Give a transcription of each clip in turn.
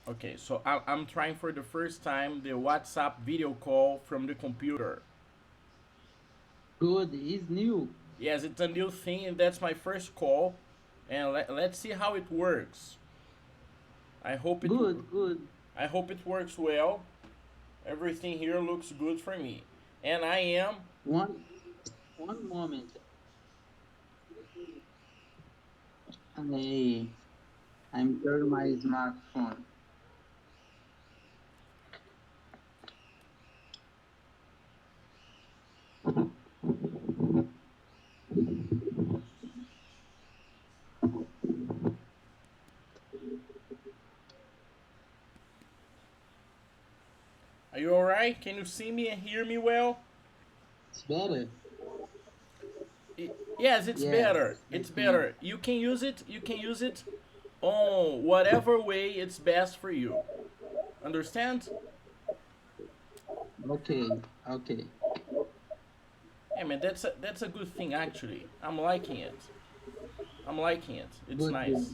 Okay, so I'm trying for the first time the WhatsApp video call from the computer. Good, is new. Yes, it's a new thing, and that's my first call. And let's see how it works. I hope it Good, good. I hope it works well. Everything here looks good for me, and I am. One one moment. I I'm turning my smartphone. Are you all right? Can you see me and hear me well? It's better. Yes, it's better. Yes, I It's can. better. You can use it. You can use it on whatever way it's best for you. Understand? Okay, okay. Hey man, that's a good thing actually. I'm liking it. I'm liking it. It's Good, nice.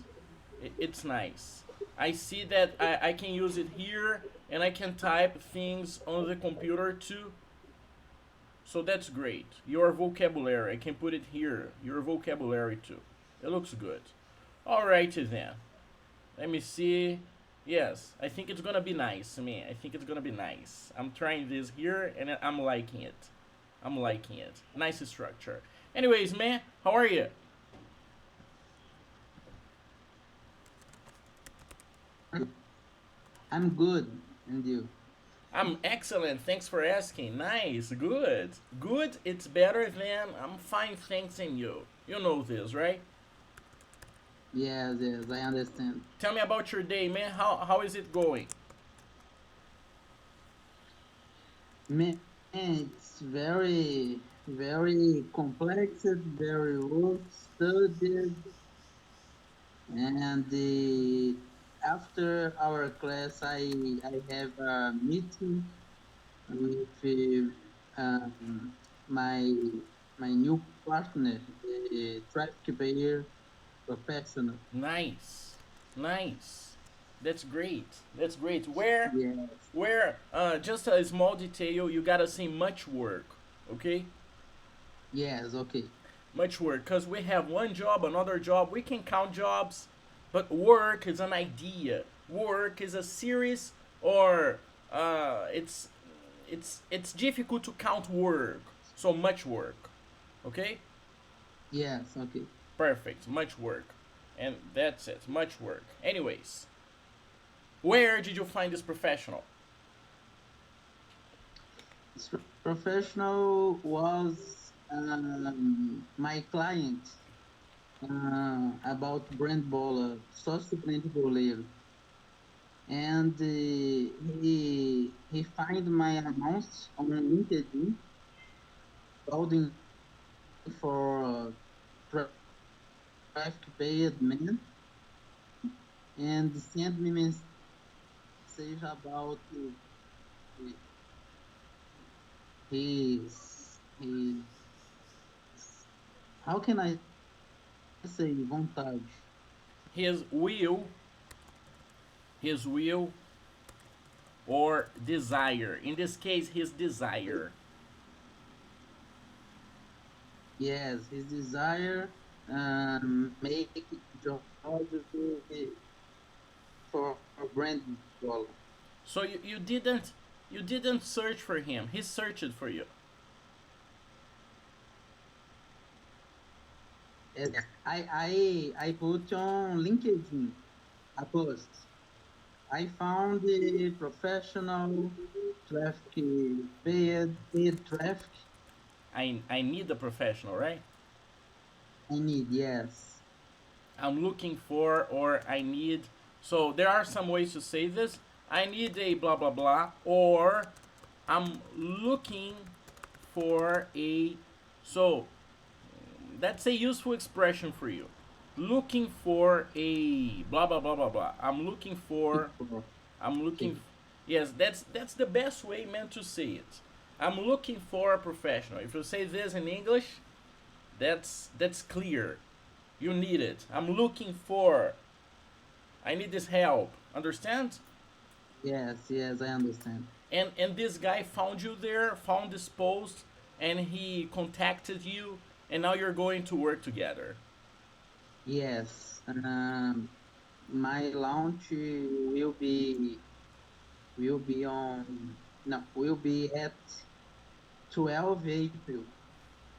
good. It's nice. I see that I can use it here and I can type things on the computer too. So that's great. Your vocabulary, I can put it here. Your vocabulary too. It looks good. Alrighty then. Let me see. Yes, I think it's gonna be nice, man. I think it's gonna be nice. I'm trying this here and I'm liking it. I'm liking it. Nice structure. Anyways, man, how are you? I'm good, and you? I'm excellent. Thanks for asking. Nice. Good. Good. It's better than I'm fine. Thanks in you. You know this, right? Yes, yes, I understand. Tell me about your day, man. How is it going? Man, it's very complex, very work studied, and after our class, I have a meeting with my my new partner, the traffic payer professional. Nice. Nice. That's great. That's great. Where Yes, just a small detail, you gotta say much work, okay? yes, okay. Much work, because we have one job, another job, we can count jobs, but work is an idea. Work is a series, or it's difficult to count work, so much work, okay? Yes, okay. Perfect, much work. And that's it, much work. Anyways, where did you find this professional? This professional was my client about brand bola, sócio brand boleiro, and he find my announce on LinkedIn, calling for traffic paid man, and send me message about his how can I say vontade? His will, his will or desire. In this case, his desire. Yes, his desire make job for brand dollar. So you didn't search for him. He searched for you. Yes, I put on LinkedIn a post. I found a professional traffic paid traffic. I need a professional, right? I need, yes. I'm looking for or I need. So there are some ways to say this. I need a blah blah blah, or I'm looking for a. So that's a useful expression for you. Looking for a blah blah blah blah blah. I'm looking. Okay. Yes, that's the best way meant to say it. I'm looking for a professional. If you say this in English, that's clear. You need it. I'm looking for. I need this help. Understand? Yes, yes, I understand. And this guy found you there, found this post, and he contacted you, and now you're going to work together. Yes, my launch will be on no will be at 12 April.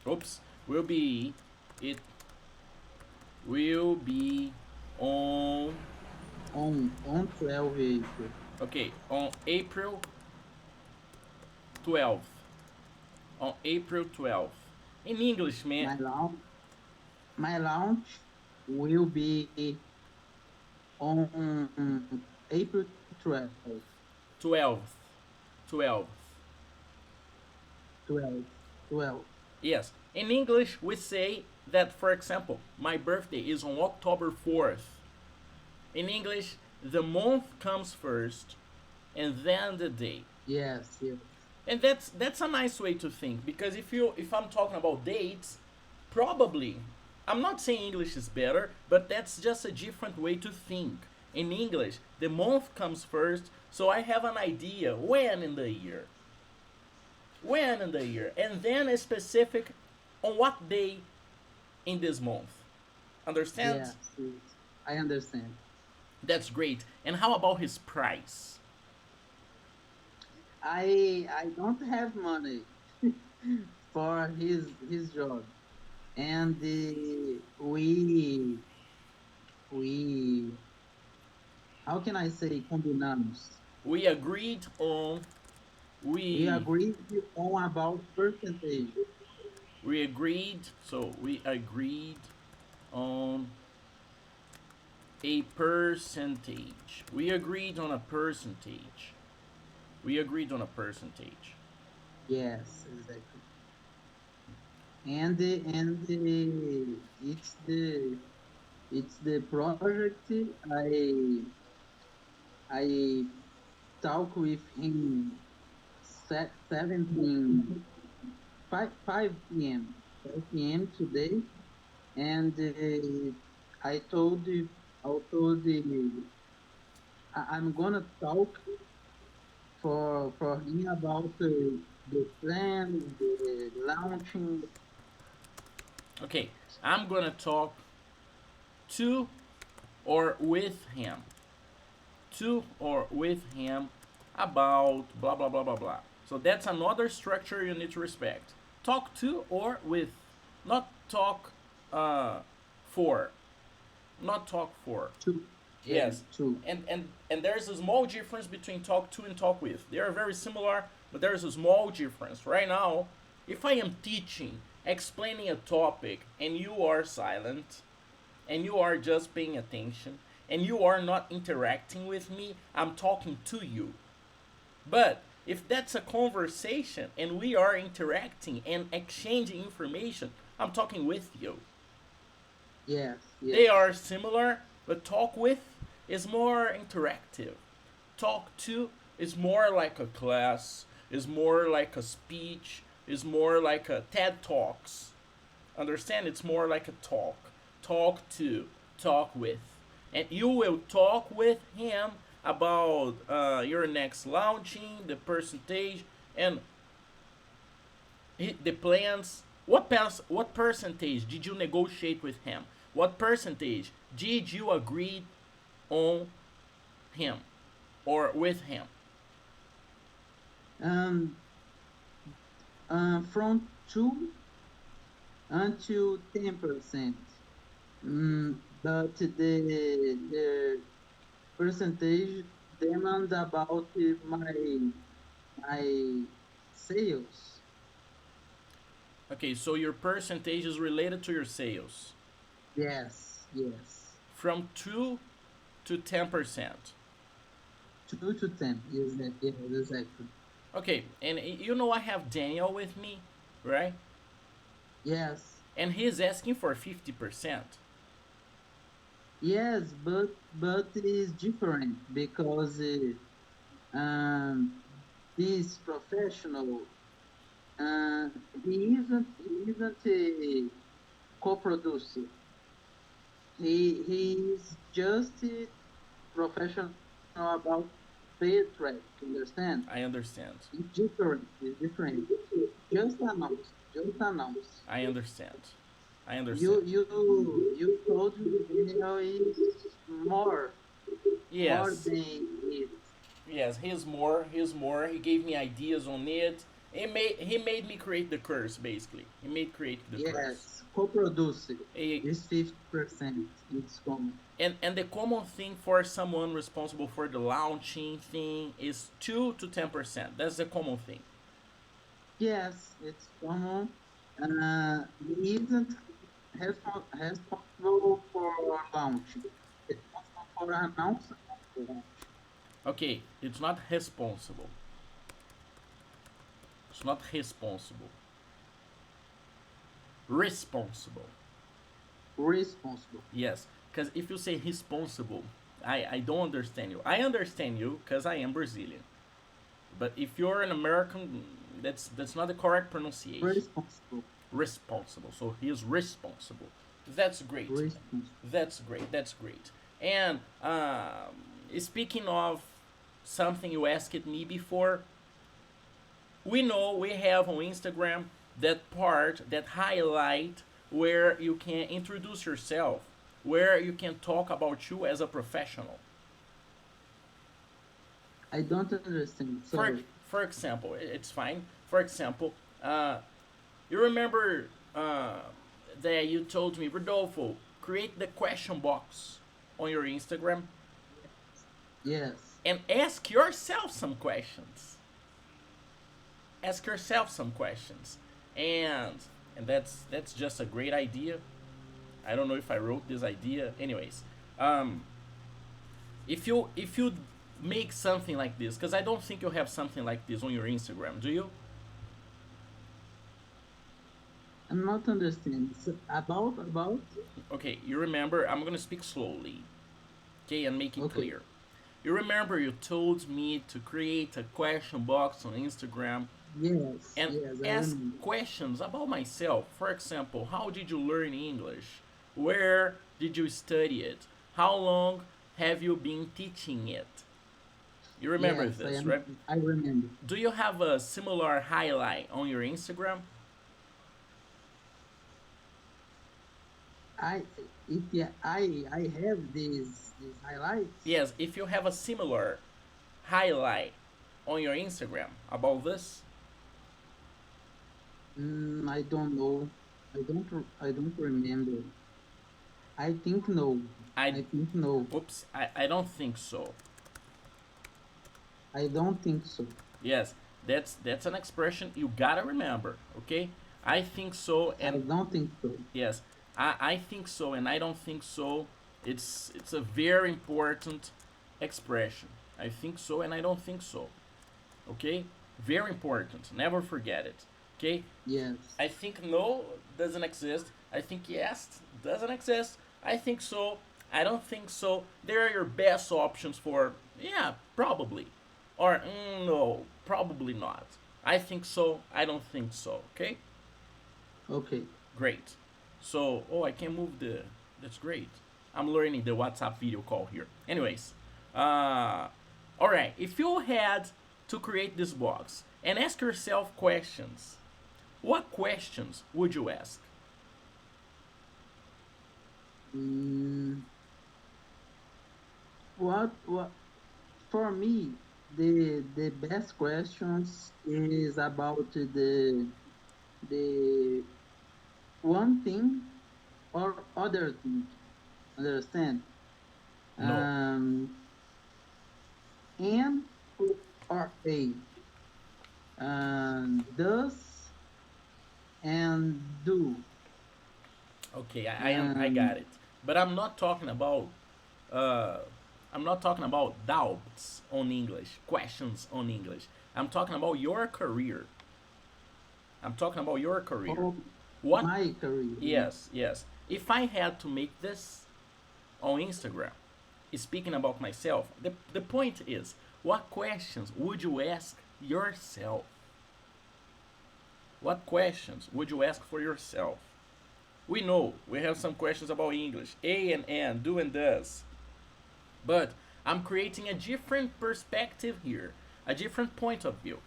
Oops, will be it will be on On 12 April. okay on April 12th. On April 12th. In English, man. My launch my launch will be on April 12th. 12th. 12th. 12, 12. Yes. In English, we say that, for example, my birthday is on October 4th. In English, the month comes first and then the day. Yes, yes, And that's a nice way to think, because if I'm talking about dates, probably I'm not saying English is better, but that's just a different way to think. In English, the month comes first, so I have an idea when in the year. When in the year, and then a specific on what day in this month. Understand? yes, yes. I understand. That's great. And how about his price? I don't have money for his job, and we how can I say combinamos? We agreed on We we agreed on about percentage. we agreed so we agreed on a percentage. We agreed on a percentage. We agreed on a percentage. Yes, exactly. And it's the project. I talk with him 17 5 p.m. 5 p.m. today, and I'm gonna talk for him about the plan, the launching. Okay, I'm gonna talk to or with him. To or with him about blah blah blah blah blah. So that's another structure you need to respect. Talk to or with, not talk for, not talk for. Two, Yes, yes, two. and there's a small difference between talk to and talk with. They are very similar, but there's a small difference. Right now, if I am teaching, explaining a topic, and you are silent, and you are just paying attention, and you are not interacting with me, I'm talking to you. But if that's a conversation and we are interacting and exchanging information, I'm talking with you. Yes, They yes. are similar, but talk with is more interactive. Talk to is more like a class, is more like a speech, is more like a TED Talks. Understand? It's more like a talk. Talk to, talk with. And you will talk with him about your next launching, the percentage, and the plans. What percentage did you negotiate with him? What percentage did you agree on him or with him? Um, from 2 until 10%. But the percentage demand about my sales. Okay, so your percentage is related to your sales Yes, yes. from 2 to 10%. 2 to 10. Yes, exactly. Okay, and I have Daniel with me, right? Yes, And he's asking for 50%. yes, but it is different because this professional he isn't a co-producer. He is just a professional about. fair trade. Understand? I understand. It's different. It's different. Just announce. Just announce. I understand. I You understand. you you told me Daniel is more Yes. than it. Yes, he's more. He's more. He gave me ideas on it. He made me create the curse basically. He made create the curse. Yes, co-produce Eh, is 50%. It's common. and the common thing for someone responsible for the launching thing is 2 to 10%. That's the common thing. Yes, it's common. He isn't responsible for launch. Responsible for announcement of launch. Okay, it's not responsible. It's not responsible. Responsible. Responsible. Yes, because if you say responsible, I don't understand you. I understand you because I am Brazilian. But if you're an American, that's not the correct pronunciation. Responsible. Responsible. So he is responsible. That's great. Responsible. That's great. That's great. And speaking of something you asked me before, we know we have on Instagram that part, that highlight where you can introduce yourself, where you can talk about you as a professional. I don't understand. For Sorry. for example, it's fine. For example, uh, you remember that you told me, Rodolfo, create the question box on your Instagram Yes. and ask yourself some questions. Ask yourself some questions, and that's just a great idea. I don't know if I wrote this idea. Anyways, um, if you make something like this, because I don't think you have something like this on your Instagram, do you? I'm not understanding. About. Okay, you remember? I'm gonna speak slowly, okay, and make it Okay. clear. You remember you told me to create a question box on Instagram Yes. and Yes. I ask remember. questions about myself. For example, how did you learn English? Where did you study it? How long have you been teaching it? You remember Yes. I this, am. right? I remember. Do you have a similar highlight on your Instagram? I if yeah, I have these highlights. Yes, if you have a similar highlight on your Instagram about this, I don't know. I don't remember. I think no. I I think no. I don't think so. I don't think so. Yes, that's an expression you gotta remember, okay? I think so, I and don't think so. yes, I think so, and I don't think so. It's a very important expression. I think so, and I don't think so. Okay, very important. Never forget it. Okay, Yes. I think no doesn't exist. I think yes doesn't exist. I think so. I don't think so. They are your best options for yeah, probably. Or no, probably not. I think so. I don't think so. Okay? Okay. Great. So, oh, I can move the. That's great. I'm learning the WhatsApp video call here. Anyways, all right. If you had to create this box and ask yourself questions, what questions would you ask? Mm, what for me the best questions is about the one thing or other thing. Understand? No. Um, and or a does and do. Okay, I got Um, it. But uh, I'm not talking about doubts on English, questions on English. I'm talking about your career. I'm talking about your career. of What? my career. Yes, yes. If I had to make this on Instagram, speaking about myself, the point is, what questions would you ask yourself? What questions would you ask for yourself? We know we have some questions about English, a and do and does, but I'm creating a different perspective here, a different point of view.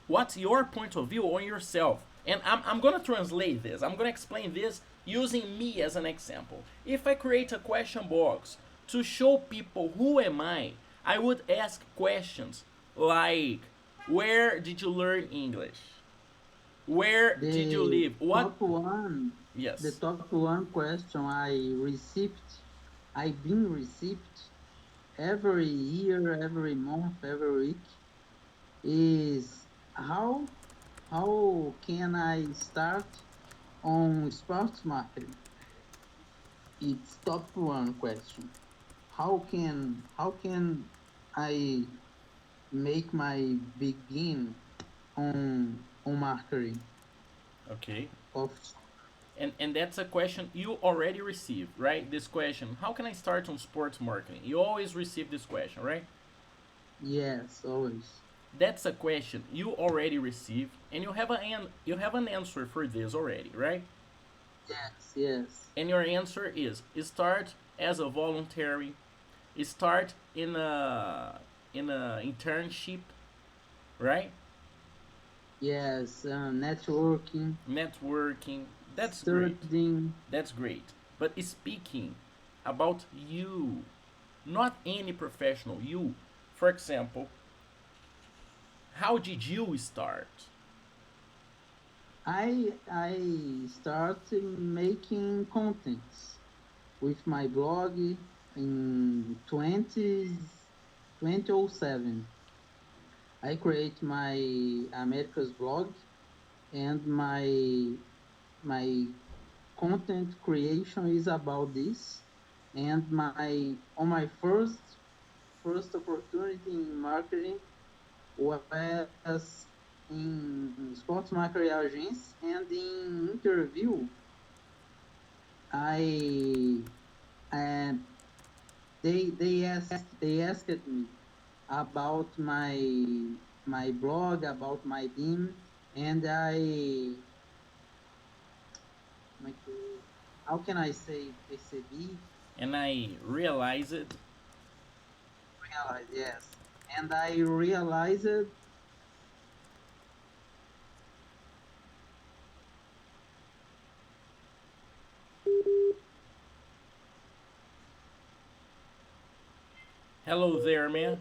What's your point of view on yourself? And I'm gonna translate this. I'm gonna explain this using me as an example. If I create a question box to show people who am I would ask questions like, where did you learn English? Where did you The live? What? top one, the Yes. top one question I've been received every year, every month, every week is how can I start on sports marketing? It's top one question. How can I make my begin on marketing Okay. of And that's a question you already received, right? This question, how can I start on sports marketing? You always receive this question, right? yes, always. That's a question you already received, and you have an answer for this already, right? Yes, yes. And your answer is start as a voluntary, start in a internship, right? Yes, networking, Networking. That's great. studying. That's great. But speaking about you, not any professional, you. For example, how did you start? I started making contents with my blog in 2007. I create my America's blog and my content creation is about this. And my on my first opportunity in marketing was in sports marketing agents and in interview I and they asked me about my blog about my team and like, how can I say percebi And I realized it. realize yes and I realized Hello there, man.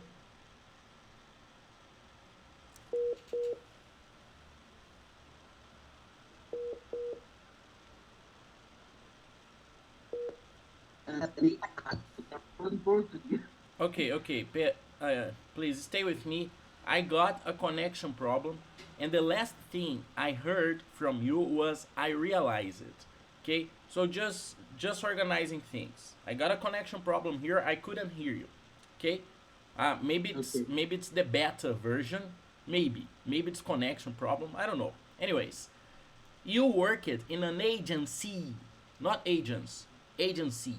in Portuguese. Okay, okay. Please stay with me. I got a connection problem, and the last thing I heard from you was I realized it. Okay, so just organizing things. I got a connection problem here. I couldn't hear you. Okay, maybe it's Okay. maybe it's the beta version. Maybe it's connection problem. I don't know. Anyways, you worked in an agency, not agents. Agency.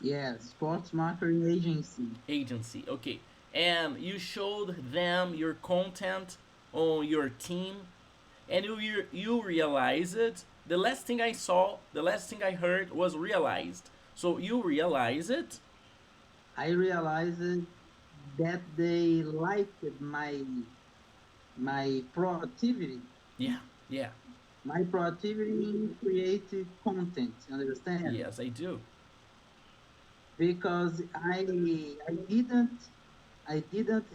Yes, sports marketing agency. Agency. Okay. And you showed them your content on your team, and you realized it. The last thing I saw, the last thing I heard was realized. So you realize it. I realized that they liked my proactivity, Yeah, yeah, my proactivity in creative content. You understand? yes, I do. Because I didn't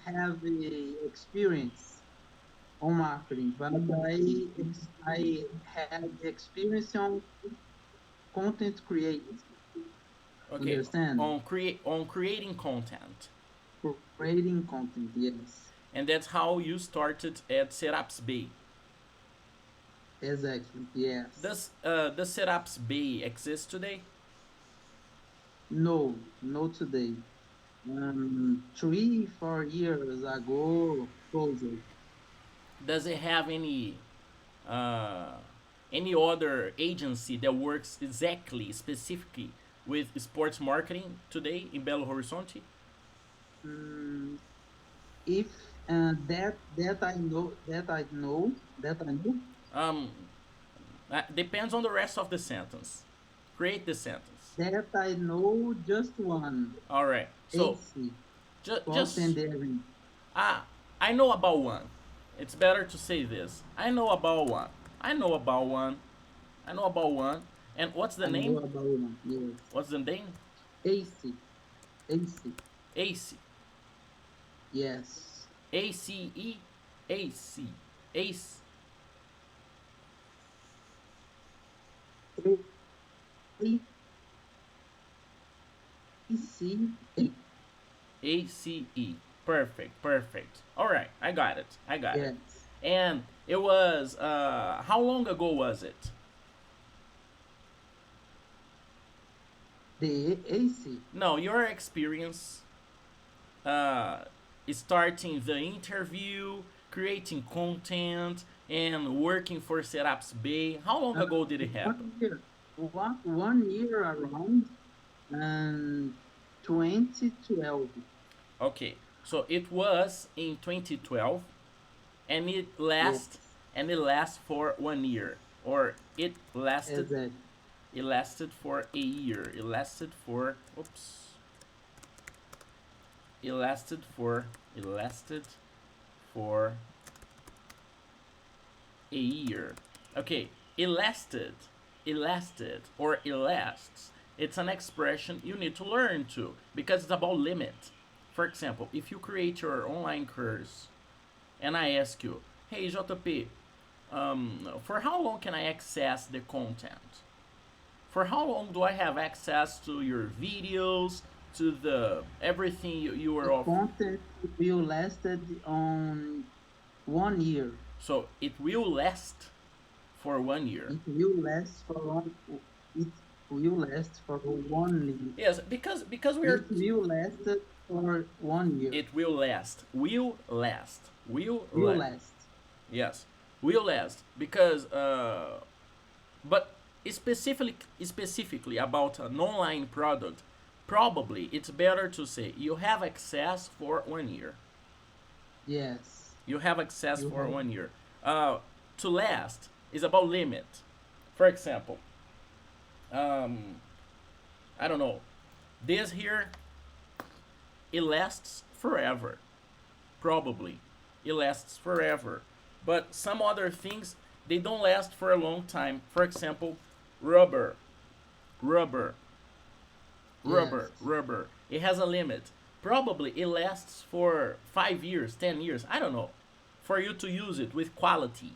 have a experience on marketing, but I had experience on content creation. Okay, Understand? on creating content, Creating content. Yes, and that's how you started at Setups Bay. exactly. Yes. Does Setups Bay exist today? No, not today. 3, 4 years ago, closed. Does it have uh, any other agency that works exactly, specifically with sports marketing today in Belo Horizonte? Mm, if that I know. Um, depends on the rest of the sentence. Create the sentence. That I know just one. All right. So AC, sport just and arena. ah, I know about one. It's better to say this. I know about one. I know about one. I know about one. And what's the I know name? about one. Yes. What's the name? AC, AC. AC. Yes. ACE. AC. ACE. AC. ACE. Perfect. Perfect. All right. I got it. I got it. Yes. And it was how long ago was it? The AC. No, your experience uh, starting the interview, creating content, and working for Setups Bay. How long Uh, ago did it happen? 1 year. One year around and 2012. Okay, so it was in 2012, and Yes. it lasts for 1 year, or Exactly. it lasted for a year. It lasted for oops. It lasted for a year. Okay, or it lasts. It's an expression you need to learn to because it's about limit. For example, if you create your online course and I ask you, hey Jotapê, for how long can I access the content? For how long do I have access to your videos, to the everything you The are off? content will lasted on 1 year. So it will last for 1 year. It will last for one. It will last for 1 year. Yes, because we It are. will last for 1 year. It will last. Will last. Will Will last. last. Yes, will last because but specifically about an online product, probably it's better to say you have access for 1 year. Yes. You have access You for have. 1 year. To last is about limit. For example, um, I don't know. This here, it lasts forever. Probably, it lasts forever. But some other things, they don't last for a long time. For example, rubber, rubber, Yes. rubber. It has a limit. Probably it lasts for 5 years, 10 years. I don't know. For you to use it with quality,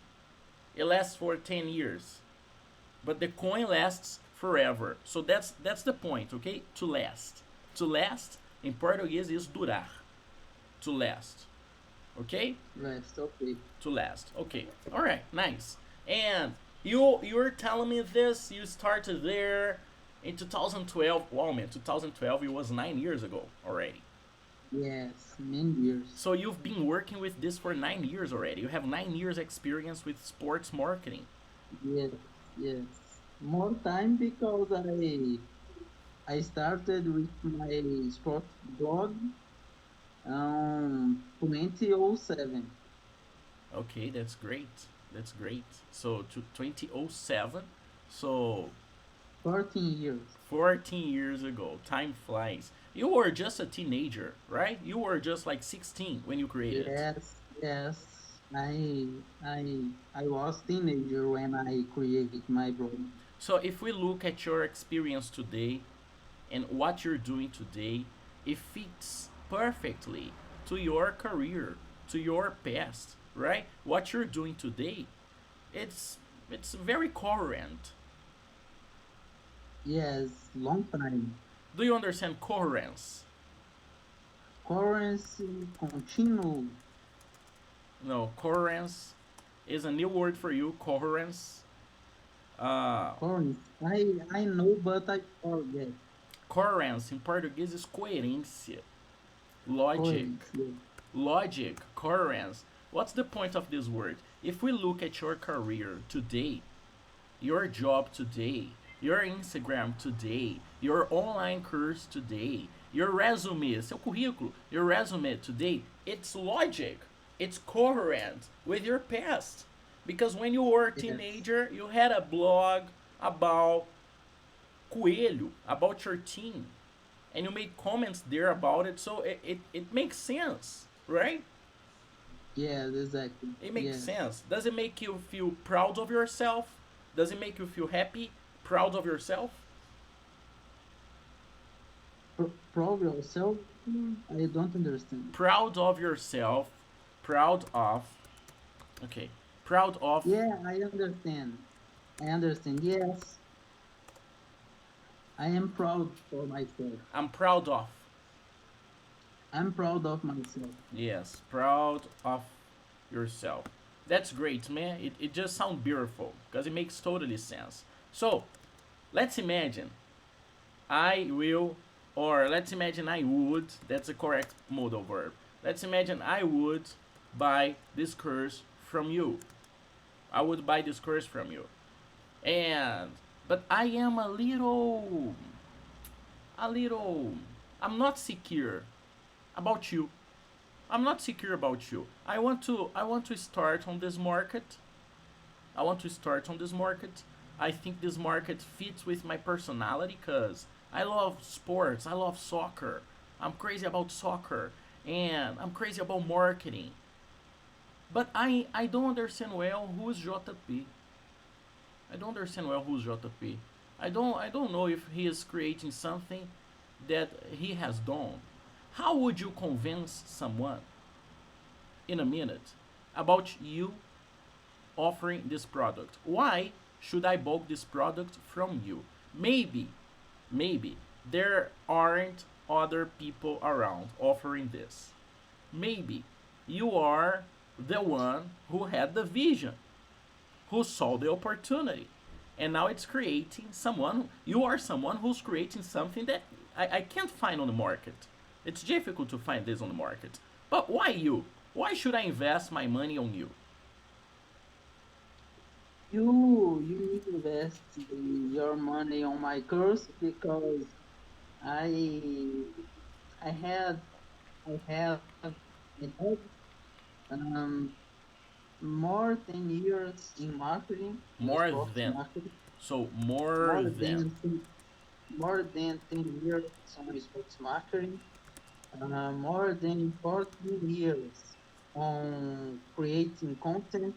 it lasts for 10 years. But the coin lasts forever. So that's the point, okay? To last. To last in Portuguese is durar. To last. Okay? Last. Okay. To last. Okay. All right. Nice. And you're telling me this. You started there in 2012. Wow, man. 2012. It was 9 years ago already. Yes. Many years. So you've been working with this for 9 years already. You have 9 years experience with sports marketing. Yes. Yes. More time because I started with my sport blog 2007. Okay, that's great. That's great. So to 2007. So 14 years. 14 years ago. Time flies. You were just a teenager, right? You were just like 16 when you created it. Yes, yes. I was teenager when I created my blog. So if we look at your experience today and what you're doing today, it fits perfectly to your career, to your past, right? What you're doing today, it's it's very coherent. Yes, long time. Do you understand coherence? Currency continue. No, coherence is a new word for you. Coherence. Uh, Currency. I know, but I forget. Coherence in português is coerência, logic, Currency. Yes. coherence. What's the point of this word? If we look at your career today, your job today, your Instagram today, your online course today, your resume, seu currículo, your resume today, it's logic. It's coherent with your past. Because when you were a Yes. teenager, you had a blog about Coelho about your team, and you make comments there about it, so it makes sense, right? Yes, exactly. It makes Yes. sense. Does it make you feel proud of yourself? Does it make you feel happy, proud of yourself? Prove yourself. I don't understand. Proud of yourself, proud of, okay, proud of, Yeah, I understand. I understand. Yes, I am proud for myself. I'm proud of. I'm proud of myself. Yes, proud of yourself. That's great, man. It just sounds beautiful because it makes totally sense. So, let's imagine I will, or let's imagine I would, that's the correct modal verb. Let's imagine I would buy this course from you. I would buy this course from you. And, but I am a little, I'm not secure about you. I'm not secure about you. I want to start on this market. I want to start on this market. I think this market fits with my personality because I love sports. I love soccer. I'm crazy about soccer and I'm crazy about marketing. But I don't understand well who's JP. I don't understand well who's JP. I don't know if he is creating something that he has done. How would you convince someone in a minute about you offering this product? Why should I buy this product from you? Maybe, maybe there aren't other people around offering this. Maybe you are the one who had the vision, who saw the opportunity. And now it's creating someone, you are someone who's creating something that I can't find on the market. It's difficult to find this on the market. But why you? Why should I invest my money on you? You invest your money on my course because I I had I had um more 10 years in marketing, in More sports than. marketing, So more more than. than more than 10 years on sports marketing, more than 14 years on creating content,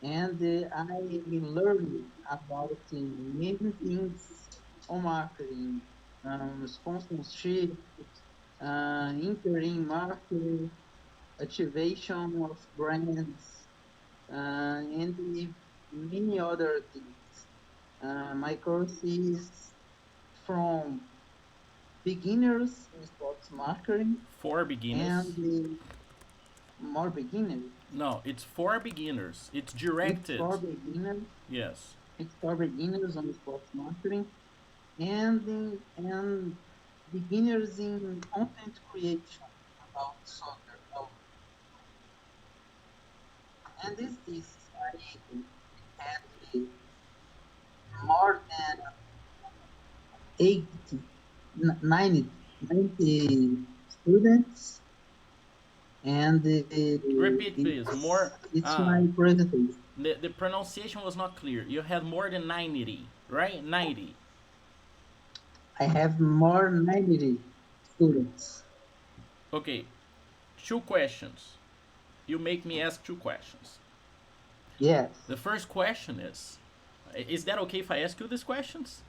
and I learned about many things on marketing, sponsorship, entering marketing, activation of brands, and many other things. My course is from beginners in sports marketing For beginners. and more beginners. No, it's for beginners. It's It's directed. for beginners. Yes. It's for beginners on sports marketing and beginners in content creation about soccer. And this I had more than 80, 90 students, and Repeat, please. More. it's my presentation. The pronunciation was not clear. You had more than 90, right? 90. I have more 90 students. Okay. Two questions. You make me ask two questions. Yes, The first question is that okay if I ask you these questions?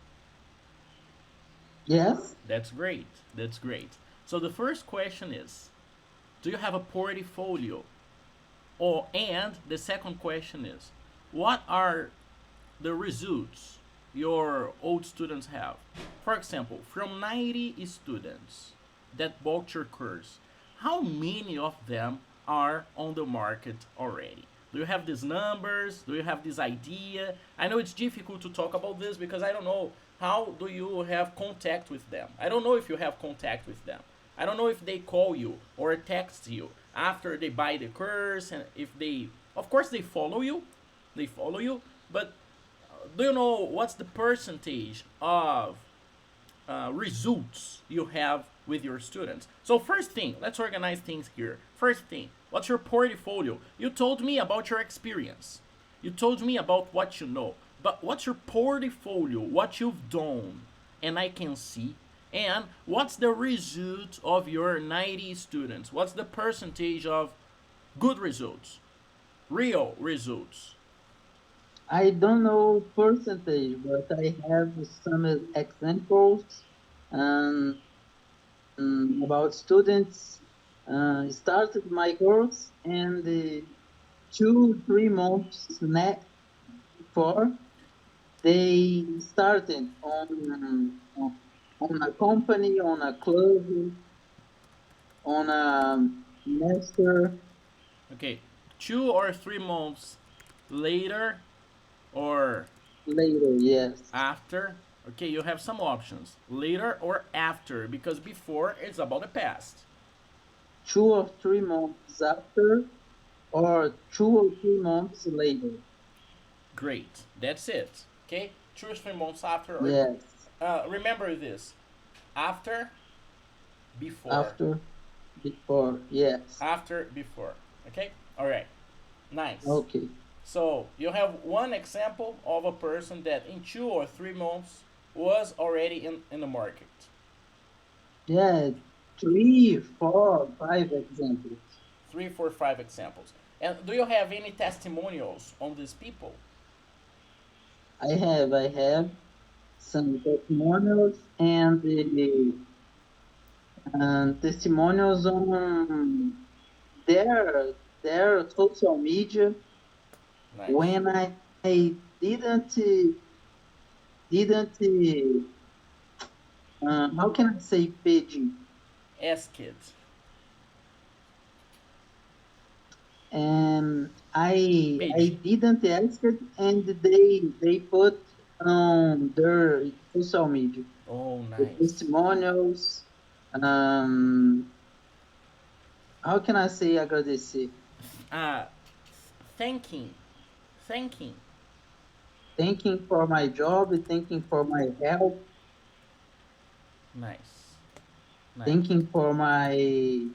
yes, That's great. That's great. So the first question is, do you have a portfolio? Or and the second question is, what are the results your old students have? For example, from 90 students that bought your course, how many of them are on the market already? Do you have these numbers? Do you have this idea? I know it's difficult to talk about this because I don't know how do you have contact with them. I don't know if you have contact with them. I don't know if they call you or text you after they buy the course, and if they, of course, they follow you, but do you know what's the percentage of results you have with your students? So first thing, let's organize things here. First thing, what's your portfolio? You told me about your experience. You told me about what you know. But what's your portfolio? What you've done, and I can see. And what's the result of your 90 students? What's the percentage of good results, real results? I don't know percentage, but I have some examples um, about students started my course and 2 3 months before they started on a company, on a club, on a master Okay, 2 or 3 months later or later. Yes, after. Okay, you have some options, later or after, because before it's about the past. 2 or 3 months after, or 2 or 3 months later. Great, that's it. Okay, 2 or 3 months after, or Yes, remember this: after, before, after, before. Yes. after, before. Okay, all right, nice. Okay. So you have one example of a person that in 2 or 3 months was already in the market. Yeah, 3 4 5 examples. Three, four, five examples. And do you have any testimonials on these people? I have some testimonials and testimonials on their their social media Nice. when I didn't how can I say page, Ask it. and Page. I didn't ask it, and they put on their social media Oh, the nice. testimonials. Um, how can I say agradecer? Uh, thanking. Thanking. Thanking for my job, thanking for my help, Nice. Nice. thanking for my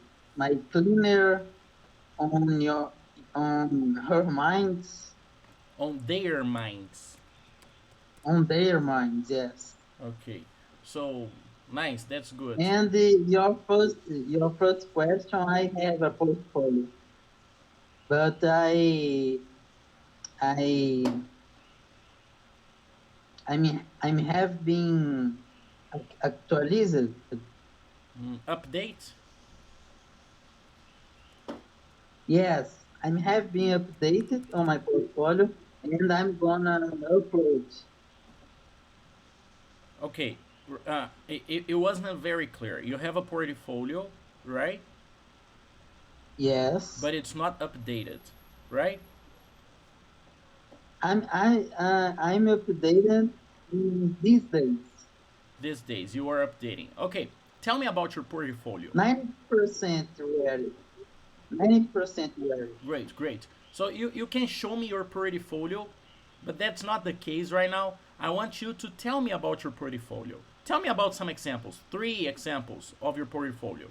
cleaner on your on her minds, On their minds. on their minds. Yes. Okay. So, nice. That's good. And your first question, I have a portfolio, but I I'm have been actualized. Update. Yes, I'm have been updated on my portfolio, and I'm gonna upload. Okay. It wasn't very clear. You have a portfolio, right? Yes, But it's not updated, right? I'm updated these days. These days you are updating. Okay. Tell me about your portfolio. 90% ready. 90% ready. Great, great. So you can show me your portfolio, but that's not the case right now. I want you to tell me about your portfolio. Tell me about some examples, 3 examples of your portfolio.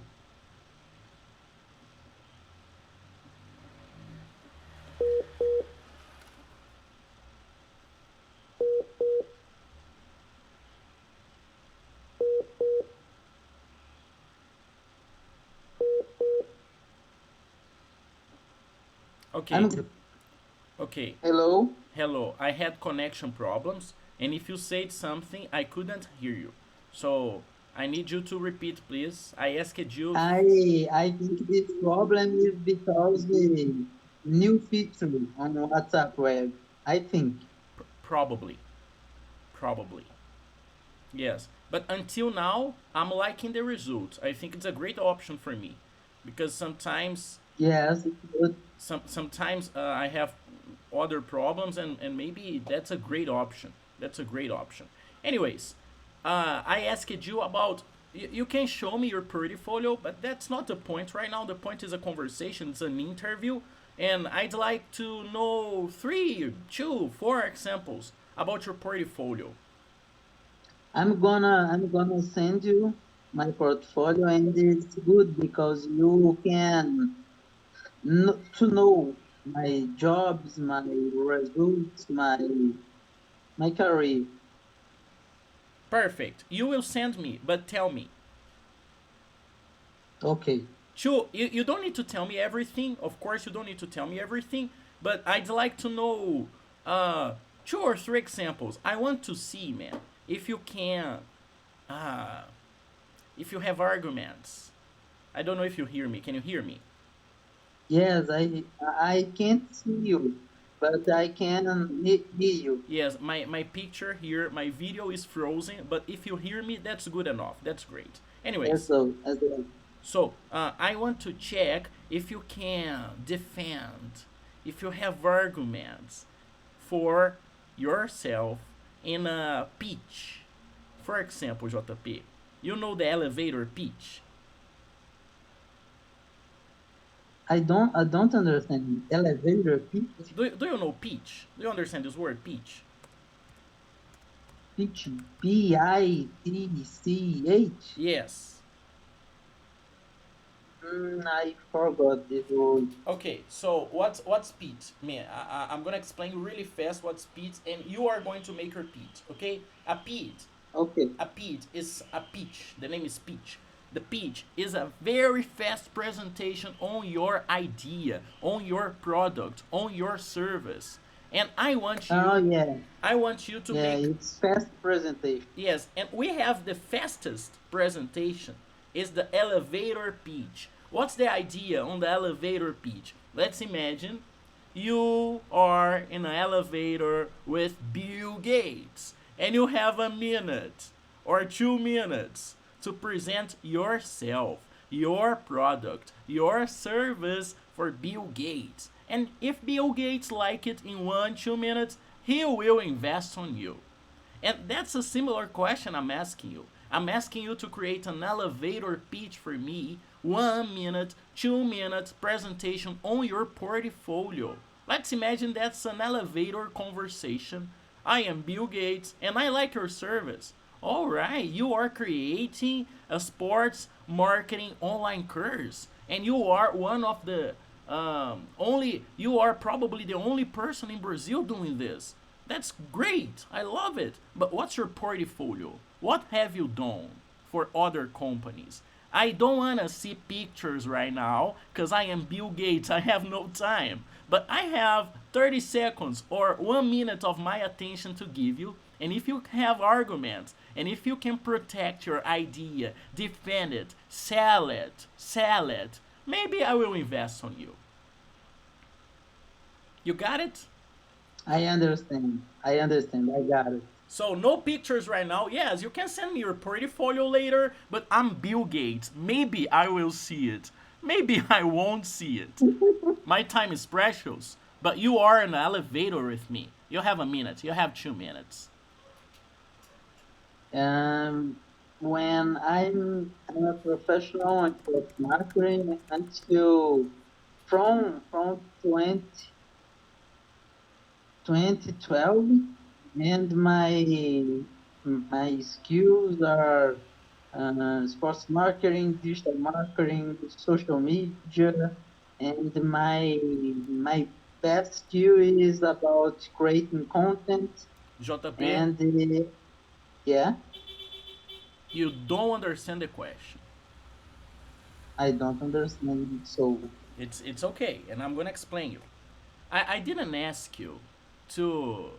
Okay, I'm okay. hello. Hello, I had connection problems, and if you said something, I couldn't hear you. So I need you to repeat, please. I asked you. I think this problem is because the new feature on WhatsApp web. I think. Probably, probably. Yes, but until now, I'm liking the results. I think it's a great option for me, because Yes, it's good. sometimes I have other problems, and maybe that's a great option. That's a great option. Anyways, I asked you about. You can show me your portfolio, but that's not the point right now. The point is a conversation. It's an interview, and I'd like to know 3, 2, 4 examples about your portfolio. I'm gonna send you my portfolio, and it's good because you can to know my jobs, my results, my my career. Perfect. You will send me, but tell me. Okay. You don't need to tell me everything. Of course, you don't need to tell me everything. But I'd like to know uh, 2 or 3 examples. I want to see, man, if you can, uh, if you have arguments. I don't know if you hear me. Can you hear me? Yes, I can't see you, but I can hear you. Yes, my picture here, my video is frozen, but if you hear me, that's good enough. That's great. Anyways, As well. so I want to check if you can defend, if you have arguments for yourself in a pitch. For example, Jotapê, you know the elevator pitch. I don't understand. Elevator pitch, Do you know pitch? Do you understand this word pitch? pitch, Pitch. Yes. I forgot this word. Okay, so what's pitch? Man, I'm gonna explain really fast what's pitch, and you are going to make your pitch. Okay, Okay. a pitch is a pitch. The name is pitch. The pitch is a very fast presentation on your idea, on your product, on your service, and Oh yeah, I want you to yeah. make. It's fast presentation. Yes, and we have the fastest presentation is the elevator pitch. What's the idea on the elevator pitch? Let's imagine you are in an elevator with Bill Gates and you have a minute or 2 minutes to present yourself, your product, your service for Bill Gates. And if Bill Gates like it in 1 2 minutes, he will invest on you. And that's a similar question I'm asking you. I'm asking you to create an elevator pitch for me, 1 minute, 2 minutes presentation on your portfolio. Let's imagine that's an elevator conversation. I am Bill Gates and I like your service. Alright, you are creating a sports marketing online course and you are one of the you are probably the only person in Brazil doing this. That's great. I love it. But what's your portfolio? What have you done for other companies? I don't want to see pictures right now because I am Bill Gates. I have no time. But I have 30 seconds or 1 minute of my attention to give you. And if you have arguments and if you can protect your idea, defend it, sell it, maybe I will invest on you. You got it? I understand. I understand. I got it. So no pictures right now. Yes, you can send me your portfolio later, but I'm Bill Gates. Maybe I will see it. Maybe I won't see it. My time is precious, but you are in an elevator with me. You have a minute. You have 2 minutes. Um, when I'm a professional in sports marketing until from 2012, and my skills are sports marketing, digital marketing, social media, and my best skill is about creating content. JP, And yeah, you don't understand the question. I don't understand. So It's okay, and I'm gonna explain you. I didn't ask you to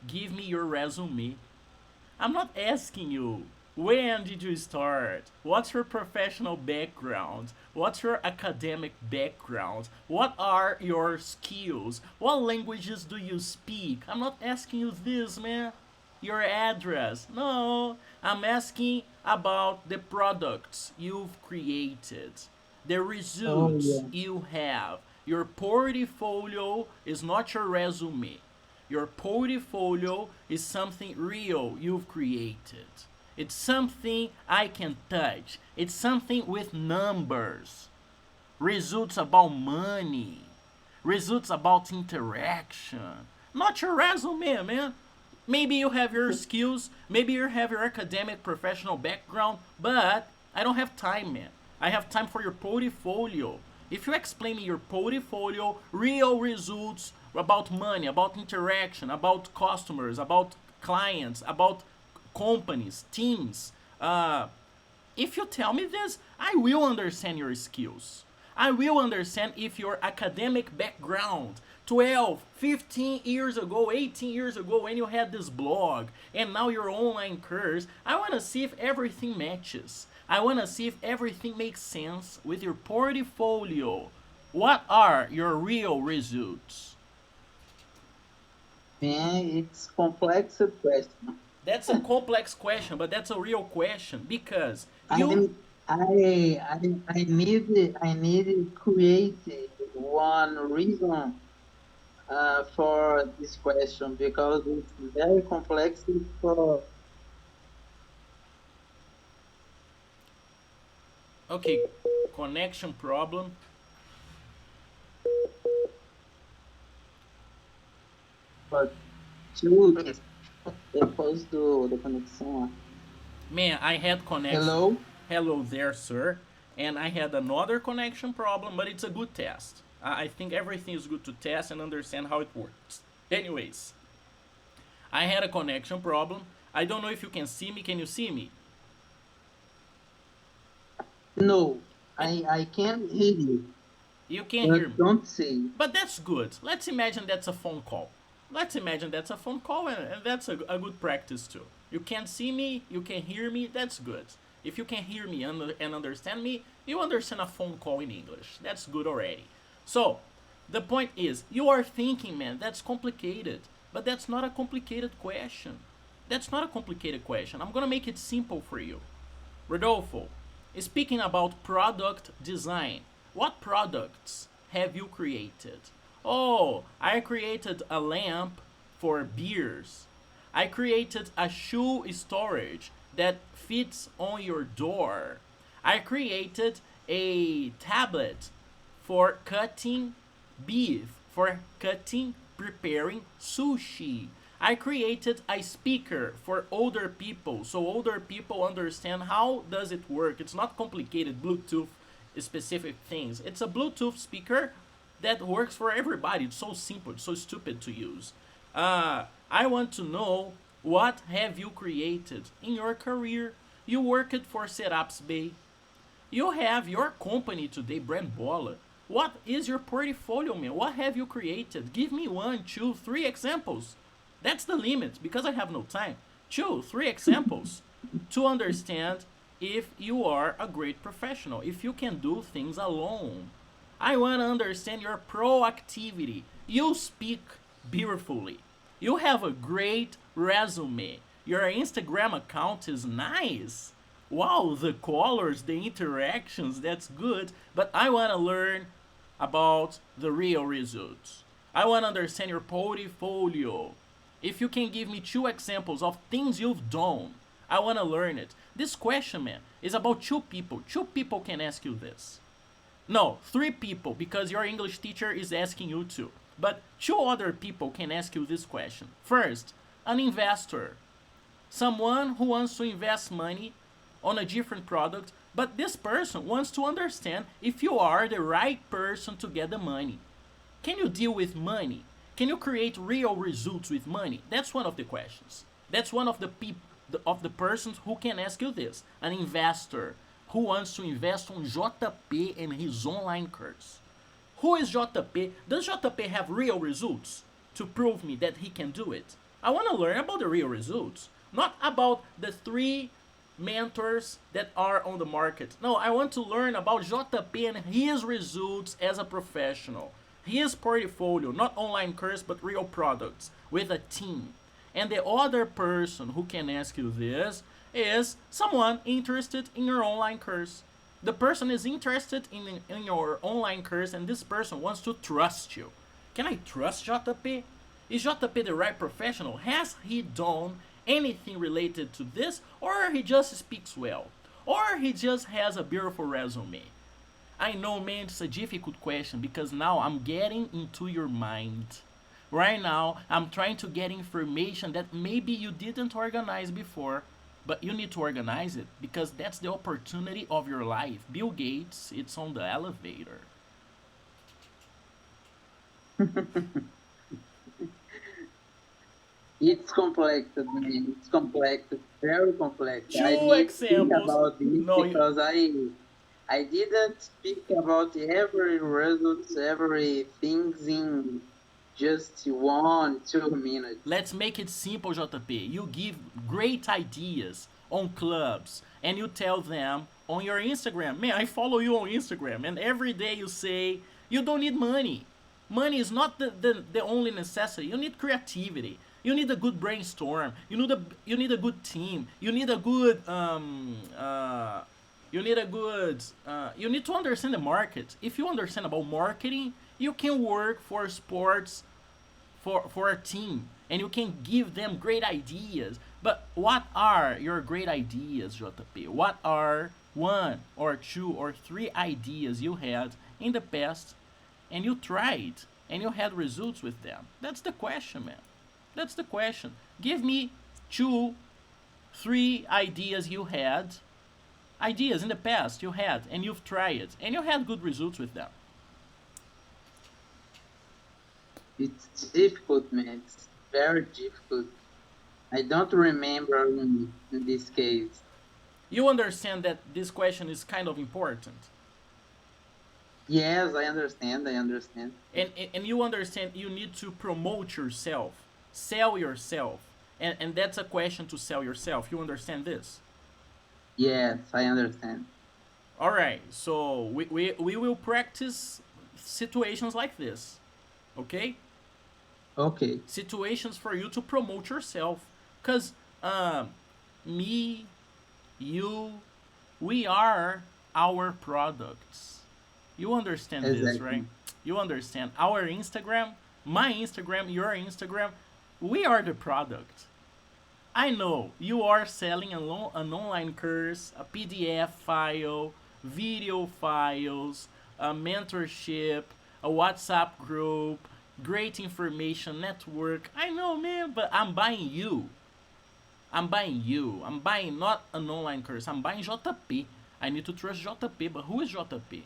give me your resume. I'm not asking you when did you start? What's your professional background? What's your academic background? What are your skills? What languages do you speak? I'm not asking you this, man. Your address. No, I'm asking about the products you've created, the oh results yeah. you have. Your portfolio is not your resume. Your portfolio is something real you've created. It's something I can touch. It's something with numbers. Results about money. Results about interaction. Not your resume, man. Maybe you have your skills, maybe you have your academic professional background, but I don't have time, man. I have time for your portfolio. If you explain me your portfolio, real results about money, about interaction, about customers, about clients, about companies, teams. Uh, if you tell me this, I will understand your skills. I will understand if your academic background 12, 15 years ago, 18 years ago when you had this blog and now your online course. I want to see if everything matches. I want to see if everything makes sense with your portfolio. What are your real results? Man, it's complex question. That's a complex question, but that's a real question because you. I'm I need to create one reason for this question because it's very complex for Okay, connection problem. for two depois da conexão. Man, I had connection. Hello? Hello there, sir. And I had another connection problem, but it's a good test. I think everything is good to test and understand how it works. Anyways, I had a connection problem. I don't know if you can see me. Can you see me? No, It, I can't hear you, you can hear but me. don't say. But that's good. Let's imagine that's a phone call. Let's imagine that's a phone call, and that's a good practice too. You can see me, you can hear me, that's good. If you can hear me and understand me, you understand a phone call in English. That's good already. So, the point is, you are thinking, man, that's complicated. But that's not a complicated question. That's not a complicated question. I'm gonna make it simple for you. Rodolfo, speaking about product design, what products have you created? Oh, I created a lamp for beers. I created a shoe storage that fits on your door. I created a tablet for cutting beef, for cutting, preparing sushi. I created a speaker for older people so older people understand how does it work. It's not complicated Bluetooth specific things. It's a Bluetooth speaker that works for everybody. It's so simple, it's so stupid to use. I want to know what have you created in your career. You worked for Setups Bay. You have your company today, Brand Baller. What is your portfolio, man? What have you created? Give me one, two, three examples. That's the limit because I have no time. Two, three examples to understand if you are a great professional, if you can do things alone. I want to understand your proactivity. You speak beautifully. You have a great resume. Your Instagram account is nice. Wow, the colors, the interactions, that's good. But I want to learn about the real results. I want to understand your portfolio. If you can give me two examples of things you've done, I want to learn it. This question, man, is about two people. Two people can ask you this. No, three people because your English teacher is asking you to. But two other people can ask you this question. First, an investor. Someone who wants to invest money on a different product, but this person wants to understand if you are the right person to get the money. Can you deal with money? Can you create real results with money? That's one of the questions. That's one of the people of the persons who can ask you this. An investor who wants to invest on Jotapê and his online course. Who is Jotapê? Does Jotapê have real results to prove me that he can do it? I want to learn about the real results, not about the three mentors that are on the market. No, I want to learn about Jotapê and his results as a professional. His portfolio, not online course, but real products with a team. And the other person who can ask you this is someone interested in your online course. The person is interested in your online course, and this person wants to trust you. Can I trust Jotapê? Is Jotapê the right professional? Has he done anything related to this, or he just speaks well, or he just has a beautiful resume? I know, man, it's a difficult question because now I'm getting into your mind. Right now, I'm trying to get information that maybe you didn't organize before, but you need to organize it because that's the opportunity of your life. Bill Gates, it's on the elevator. It's complex, man. It's complex, very complex. I Two need to think examples. about this No, you, because I didn't speak about every results, every things in just 1, 2 minutes. let's make it simple, JP. You give great ideas on clubs and you tell them on your Instagram, man, I follow you on Instagram, and every day you say you don't need money. Money is not the only necessity. You need creativity. You need a good brainstorm. You need a good team. You need a good you need a good you need to understand the market. If you understand about marketing, you can work for sports for a team and you can give them great ideas. But what are your great ideas, JP? What are one or two or three ideas you had in the past and you tried and you had results with them? That's the question, man. That's the question. Give me two, three ideas you had, ideas in the past you had, and you've tried it and you had good results with them. It's difficult, man. It's very difficult. I don't remember in this case. You understand that this question is kind of important. Yes, I understand. I understand. And you understand you need to promote yourself, sell yourself, and that's a question to sell yourself. You understand this? Yes, I understand. All right, so we will practice situations like this, okay? Okay. Situations for you to promote yourself, because me, you, we are our products. You understand this, right? Exactly. You understand our Instagram, my Instagram, your Instagram, we are the product. I know you are selling an online course, a PDF file, video files, a mentorship, a WhatsApp group, great information network. I know, man, but I'm buying you. I'm buying you. I'm buying not an online course. I'm buying Jotapê. I need to trust Jotapê, but who is Jotapê?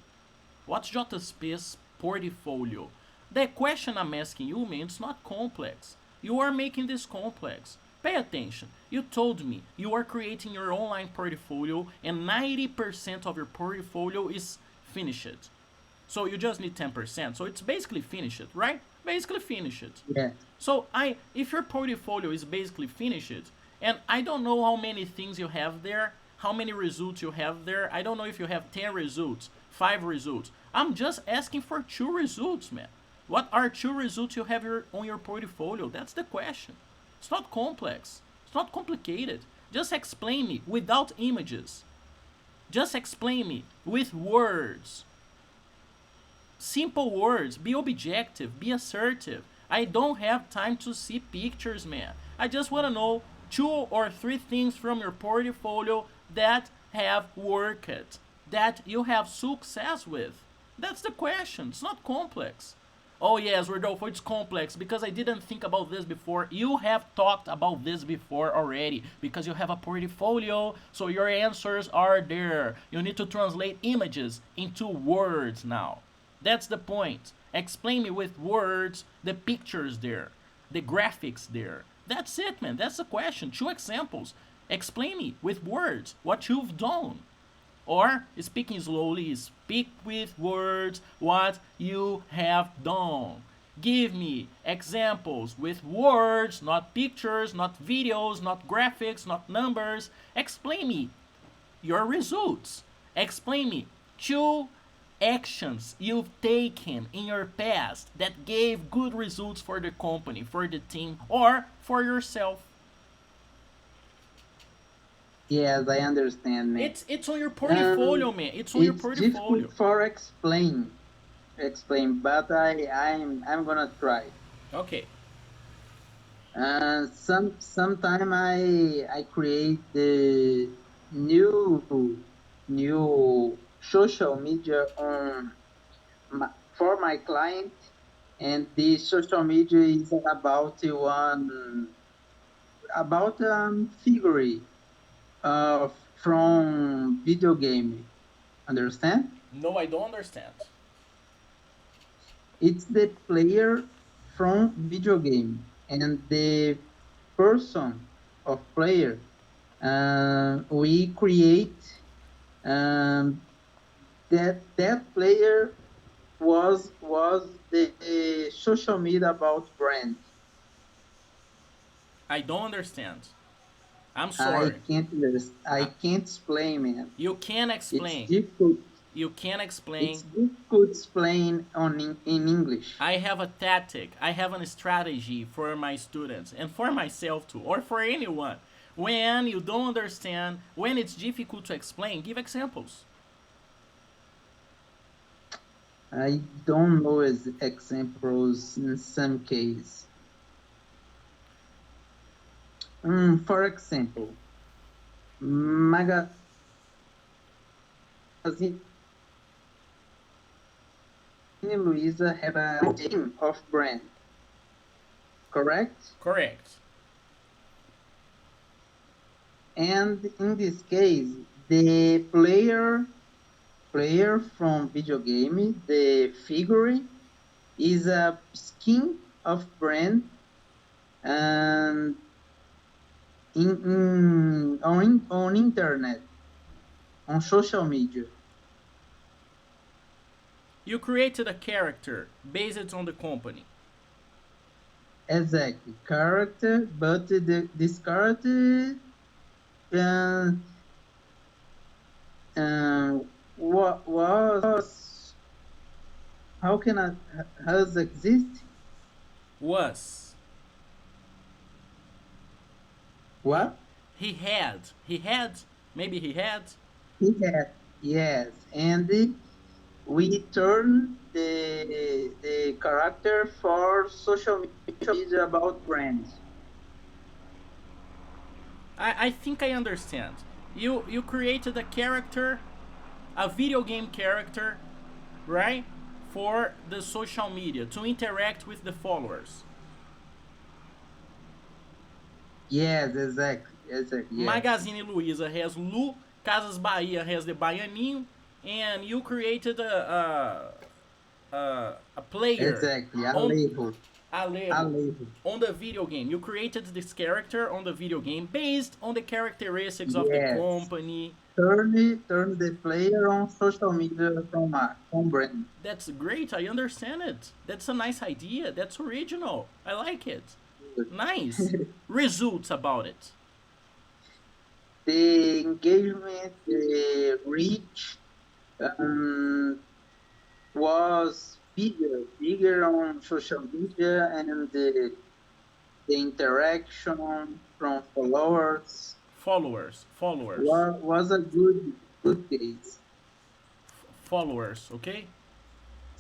What's Jotapê's portfolio? The question I'm asking you, man, it's not complex. You are making this complex. Pay attention. You told me you are creating your online portfolio and 90% of your portfolio is finished. So you just need 10%. So it's basically finished, right? Basically finished. Yes. So if your portfolio is basically finished, and I don't know how many things you have there, how many results you have there. I don't know if you have 10 results, 5 results. I'm just asking for 2 results, man. What are 2 results you have on your portfolio? That's the question. It's not complex. It's not complicated. Just explain me without images. Just explain me with words. Simple words. Be objective. Be assertive. I don't have time to see pictures, man. I just want to know 2 or 3 things from your portfolio that have worked, that you have success with. That's the question. It's not complex. Oh yes, Rodolfo, it's complex because I didn't think about this before. You have talked about this before already because you have a portfolio, so your answers are there. You need to translate images into words now. That's the point. Explain me with words the pictures there, the graphics there. That's it, man. That's the question. 2 examples. Explain me with words what you've done. Or, speaking slowly, speak with words what you have done. Give me examples with words, not pictures, not videos, not graphics, not numbers. Explain me your results. Explain me 2 actions you've taken in your past that gave good results for the company, for the team, or for yourself. Yes, I understand, man. It's on your portfolio, Um, man. It's on your it's difficult portfolio. for explain, but I'm gonna try. Okay. Sometime I create the new social media for my client, and the social media is about figure uh from video game. Understand? No, I don't understand. It's the player from video game, and the person of player, we create um, that player was the social media about brand. I don't understand. I'm I sorry. can't I Uh, can't explain, man. you can It's explain. difficult. You can It's explain. difficult to explain in English. I have a tactic. I have a strategy for my students and for myself too, or for anyone. When you don't understand, when it's difficult to explain, give examples. I don't know as examples in some case. For example, Magazine Luiza have a team of brand, correct? Correct. And in this case, the player from video game, the figure is a skin of brand and on internet, on social media. You created a character based on the company. Exactly, character, but this character uh, what was how can I has exist? Was. He, What he had, maybe he had. he had? Yes, and we turn the character for social media about brands. I think I understand. You created a character, a video game character, right? For the social media to interact with the followers. Yes, exactly. Yes, Magazine Luiza has Lu, Casas Bahia has the Baianinho, and you created a player exactly. on Alejo, Alejo Alejo. on the video game. You created this character on the video game based on the characteristics of the Yes, company. turn the player on social media from brand. That's great. I understand it. That's a nice idea. That's original. I like it. Nice. Results about it. The engagement, the reach um, was bigger on social media, and the interaction from followers Followers. Followers. was a good case. Followers. Okay.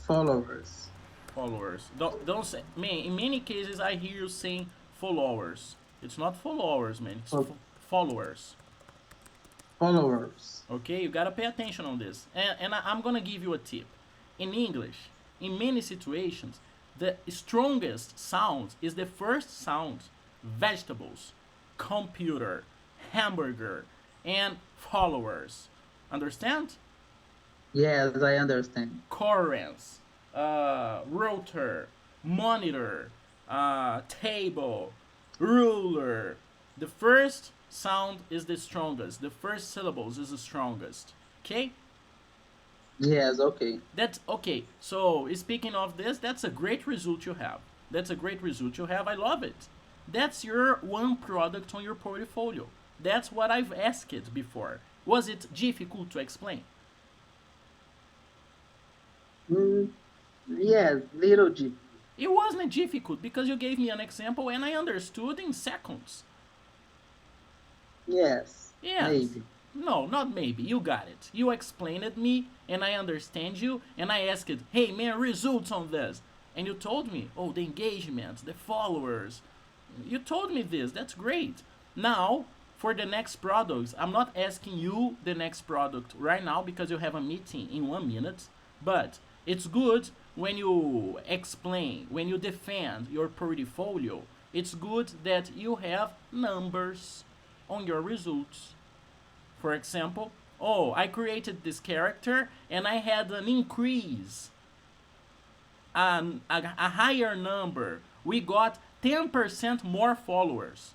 Followers, Followers. Don't say. Man, in many cases, I hear you saying followers. It's not followers, man. It's fo- followers. followers. Okay, you gotta pay attention on this. And I'm gonna give you a tip. In English, in many situations, the strongest sound is the first sound. Vegetables, computer, hamburger, and followers. Understand? Yes, I understand. Currents, router, monitor, table, ruler. The first sound is the strongest. The first syllables is the strongest. Okay? Yes, okay. That's okay. So speaking of this, that's a great result you have. That's a great result you have. I love it. That's your one product on your portfolio. That's what I've asked it before. Was it difficult to explain? Mm, yes, little G. It wasn't difficult because you gave me an example and I understood in seconds. Yes, Yes. maybe. No, not maybe. You got it. You explained it me and I understand you and I asked, hey man, results on this. And you told me, oh, the engagement, the followers. You told me this. That's great. Now, for the next products, I'm not asking you the next product right now because you have a meeting in 1 minute. But it's good when you explain, when you defend your portfolio. It's good that you have numbers on your results. For example, oh, I created this character and I had an increase, a higher number. We got 10% more followers.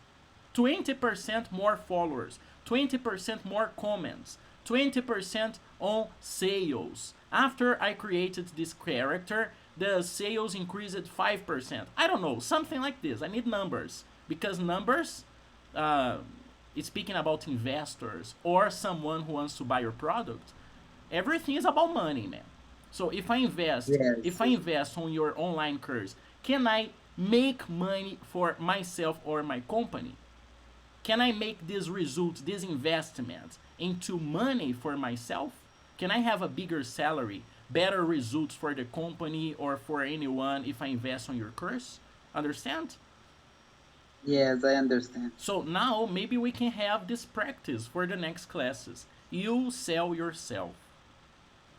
20% more followers, 20% more comments, 20% on sales. After I created this character, the sales increased 5%. I don't know, something like this. I need numbers because numbers, uh, speaking about investors or someone who wants to buy your product, everything is about money, man. So if Yes. I invest on your online course, can I make money for myself or my company? Can I make this result, this investment into money for myself? Can I have a bigger salary, better results for the company or for anyone if I invest on your course? Understand? Yes, I understand. So now maybe we can have this practice for the next classes. You sell yourself.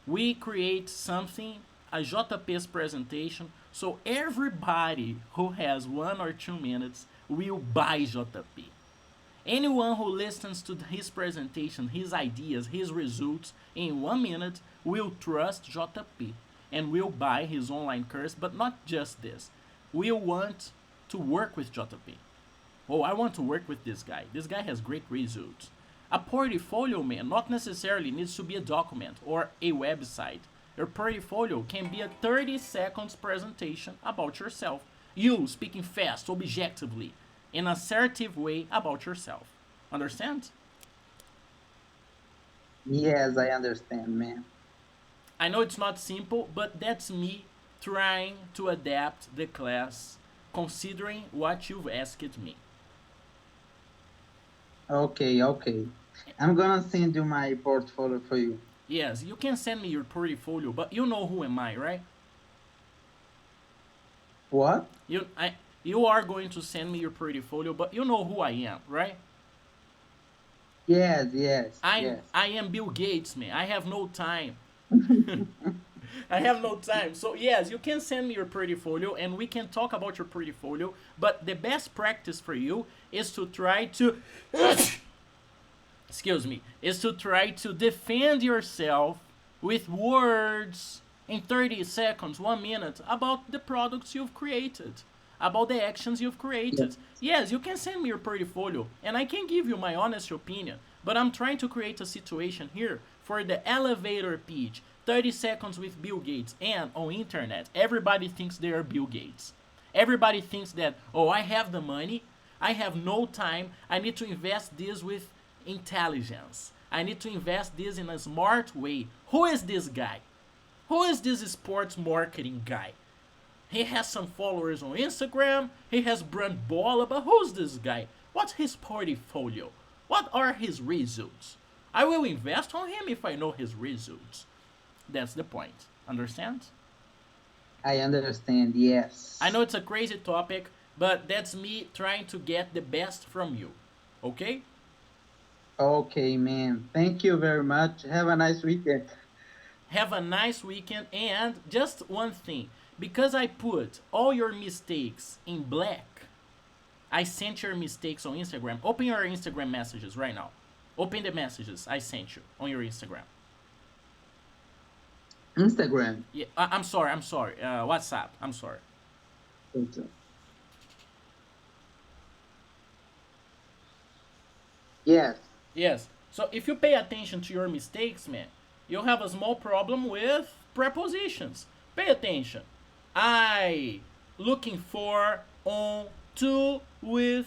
We create something, a JP's presentation, so everybody who has 1 or 2 minutes will buy JP. Anyone who listens to his presentation, his ideas, his results in 1 minute will trust JP and will buy his online course, but not just this. Will want to work with JP. Oh, I want to work with this guy. This guy has great results. A portfolio, man, not necessarily needs to be a document or a website. Your portfolio can be a 30 seconds presentation about yourself. You speaking fast, objectively, in an assertive way about yourself. Understand? Yes, I understand, man. I know it's not simple, but that's me trying to adapt the class considering what you've asked me. Okay, okay. I'm gonna send you my portfolio for you. Yes, you can send me your portfolio, but you know who am I, right? What? You are going to send me your portfolio, but you know who I am, right? Yes, yes, I yes. I am Bill Gates, man. I have no time. I have no time. So yes, you can send me your portfolio and we can talk about your portfolio. But the best practice for you is to try to excuse me, is to try to defend yourself with words in 30 seconds, 1 minute about the products you've created, about the actions you've created. Yes. Yes, you can send me your portfolio and I can give you my honest opinion, but I'm trying to create a situation here for the elevator pitch 30 seconds with Bill Gates. And on internet everybody thinks they are Bill Gates. Everybody thinks that, oh, I have the money, I have no time, I need to invest this with intelligence, I need to invest this in a smart way. Who is this guy? Who is this sports marketing guy? He has some followers on Instagram, he has brand baller, but who's this guy? What's his portfolio? What are his results? I will invest on him if I know his results. That's the point. Understand? I understand, I know yes. it's a crazy topic, but that's me trying to get the best from you. Okay? Okay, man. Thank you very much. Have a nice weekend. Have a nice weekend. And just one thing, because I put all your mistakes in black, I sent your mistakes on Instagram. Open your Instagram messages right now. Open the messages I sent you on your Instagram. Instagram. Yeah, I'm sorry. I'm sorry. WhatsApp. I'm sorry. Yes. Yes. So if you pay attention to your mistakes, man, you'll have a small problem with prepositions. Pay attention. I looking for, on, to, with,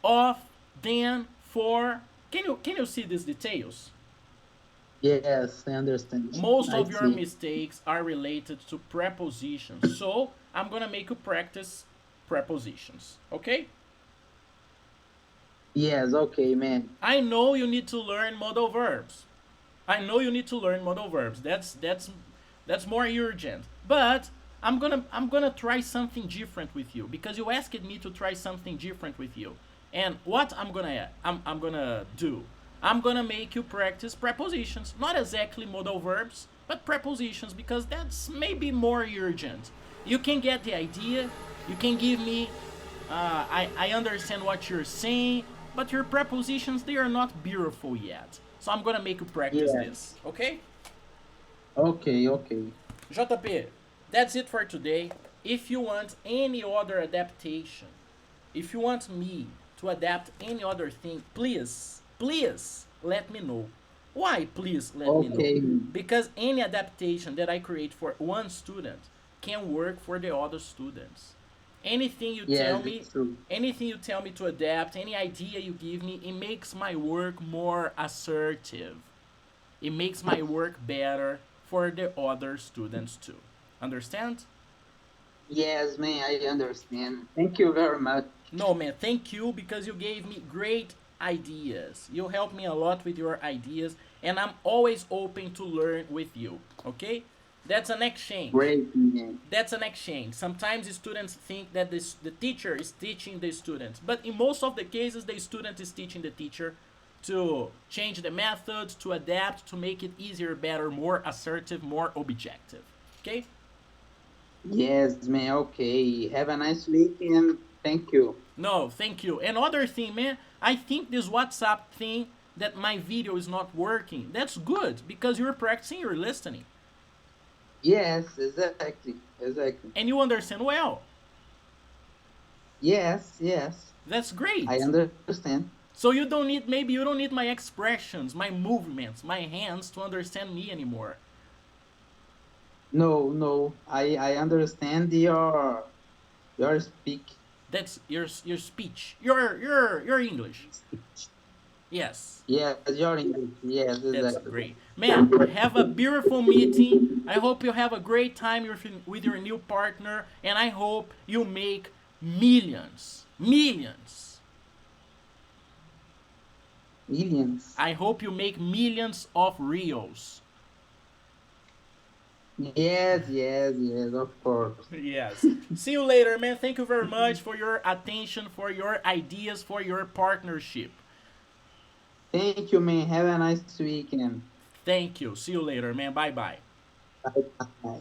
of, then, for. Can you see these details? Yes, I understand. Most I of your see. mistakes are related to prepositions. So I'm gonna make you practice prepositions. Okay? Yes, okay, man. I know you need to learn modal verbs. I know you need to learn modal verbs. That's more urgent. But I'm gonna try something different with you because you asked me to try something different with you. And what I'm gonna do? I'm gonna make you practice prepositions, not exactly modal verbs, but prepositions because that's maybe more urgent. You can get the idea. You can give me. I understand what you're saying, but your prepositions they are not beautiful yet. So I'm gonna make you practice Yeah. this. Okay? Okay, okay. JP, that's it for today. If you want any other adaptation, if you want me to adapt any other thing, please let me know. Why please let me know? Okay. Because any adaptation that I create for one student can work for the other students. Anything you tell Yes, me, it's true. anything you tell me to adapt, any idea you give me, it makes my work more assertive. It makes my work better for the other students too. Understand? Yes, man, I understand. Thank you very much. No, man, thank you because you gave me great ideas. You helped me a lot with your ideas, and I'm always open to learn with you. Okay? That's an exchange. Great, man. That's an exchange. Sometimes the students think that the teacher is teaching the students, but in most of the cases, the student is teaching the teacher to change the methods, to adapt, to make it easier, better, more assertive, more objective. Okay? Yes, man. Okay. Have a nice weekend. Thank you. No, thank you. And other thing, man, I think this WhatsApp thing that my video is not working, that's good because you're practicing, you're listening, Yes, exactly. Exactly. and you understand well. Yes, yes. That's I great. understand. So you don't need, maybe you don't need my expressions, my movements, my hands to understand me anymore. No, no. I understand your That's your speech, your English. speech. Yes, Yes, your English. Yes, that's exactly. great, man. Have a beautiful meeting. I hope you have a great time with your new partner, and I hope you make millions, millions. Millions. I hope you make millions of reals. Yes, yes, yes, of course. Yes. See you later, man. Thank you very much for your attention, for your ideas, for your partnership. Thank you, man. Have a nice weekend. Thank you. See you later, man. Bye bye. Bye bye.